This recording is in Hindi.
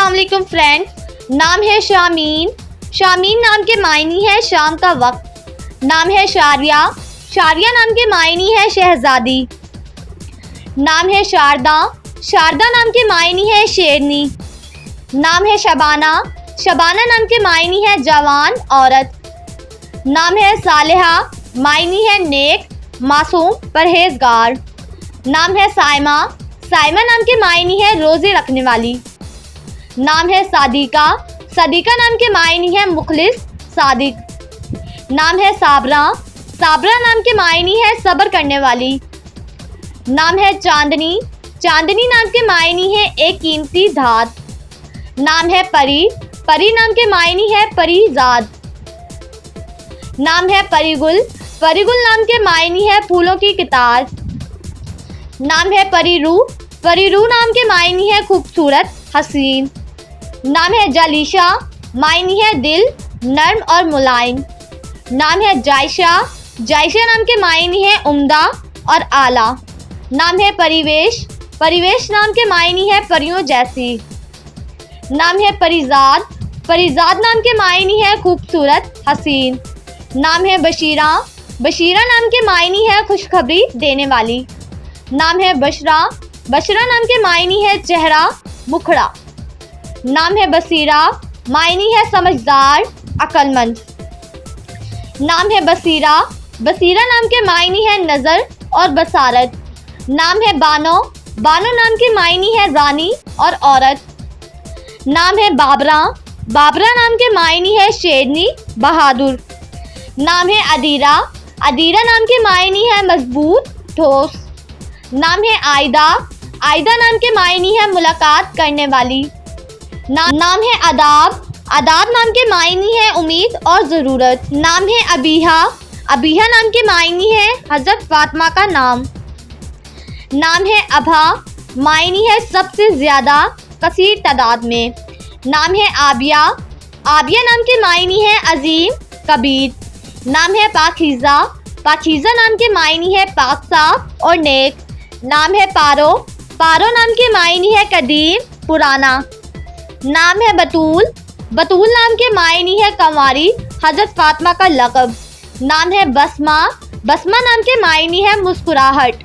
अस्सलाम वालेकुम फ्रेंड्स। नाम है शामीन। शामीन नाम के मायनी है शाम का वक्त। नाम है शारिया। शारिया नाम के मायनी है शहजादी। नाम है शारदा। शारदा नाम के मायनी है शेरनी। नाम है शबाना। शबाना नाम के मायनी है जवान औरत। नाम है सालेहा। मायनी है नेक, मासूम, परहेजगार। नाम है साइमा। साइमा नाम के मायनी है रोज़े रखने वाली। नाम है सादिका। सादिका नाम के मायनी है मुखलिस, सादिक। नाम है साबरा। साबरा नाम के मायनी है सब्र करने वाली। नाम है चांदनी। चांदनी नाम के मायनी है एक कीमती धात। नाम है परी। परी नाम के मायनी है परीजाद। नाम है परिगुल। परिगुल नाम के मायनी है फूलों की कितार। नाम है परीरू। परीरू नाम के मायनी है खूबसूरत, हसीन। नाम है जालिशा। मायनी है दिल, नर्म और मुलायम। नाम है जायशा। जायशा नाम के मायनी है उम्दा और आला। नाम है परिवेश। परिवेश नाम के मायनी है परियों जैसी। नाम है परिजाद। परिजाद नाम के मायनी है खूबसूरत, हसीन। नाम है बशीरा। बशीरा नाम के मायनी है खुशखबरी देने वाली। नाम है बशरा। बशरा नाम के मायनी है चेहरा, मुखड़ा। नाम है बसीरा। मायनी है समझदार, अक्लमंद। नाम है बसीरा। बसीरा नाम के मायनी है नज़र और बसारत। नाम है बानो। बानो नाम के मायनी है रानी और औरत। नाम है बाबरा। बाबरा नाम के मायनी है शेरनी, बहादुर। नाम है अदीरा। अदीरा नाम के मायनी है मजबूत, ठोस। नाम है आयदा। आयदा नाम के मायनी है मुलाकात करने वाली। नाम है अदाब। अदाब नाम के मायनी है उम्मीद और ज़रूरत। नाम है अबीहा। अबीहा नाम के मायनी है हज़रत फातिमा का नाम। नाम है अभा। मायनी है सबसे ज़्यादा, कसीर तादाद में। नाम है आबिया। आबिया नाम के मायनी है अजीम, कबीर। नाम है पाकीज़ा। पाकीज़ा नाम के मायनी है पाक, साफ और नेक। नाम है पारो। पारो नाम के मायनी है कदीम, पुराना। नाम है बतूल। बतूल नाम के मायनी है कंवारी, हज़रत फातिमा का लक़ब। नाम है बसमा। बसमा नाम के मायनी है मुस्कुराहट।